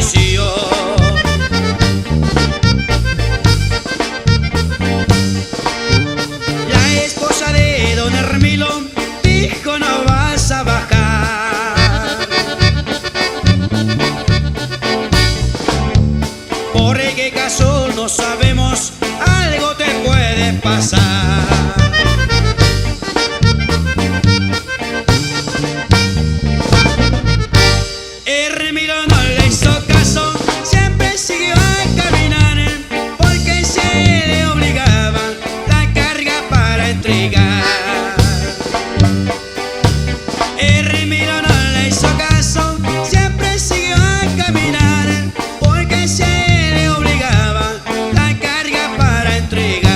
traición. La esposa de don Hermilo dijo: no vas a bajar, por qué caso no sabemos, algo te puede pasar. Hermilo no le hizo caso, siempre siguió a caminar, porque se le obligaba la carga para entregar. Hermilo no le hizo caso, siempre siguió a caminar, porque se le obligaba la carga para entregar.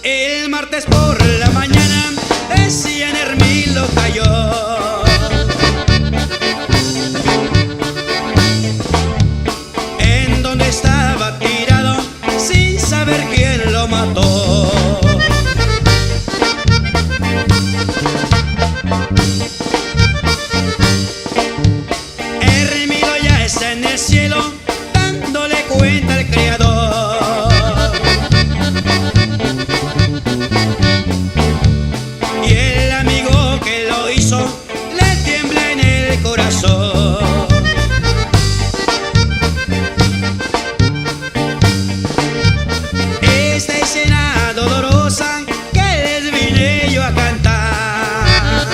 El martes por la mañana decían: Hermilo cayó. En donde estaba tirado, sin saber quién lo mató. Hermilo ya está en el cielo, dándole cuenta al Creador. Y el amigo que lo hizo le tiembla en el corazón. Esta escena dolorosa que les vine yo a cantar,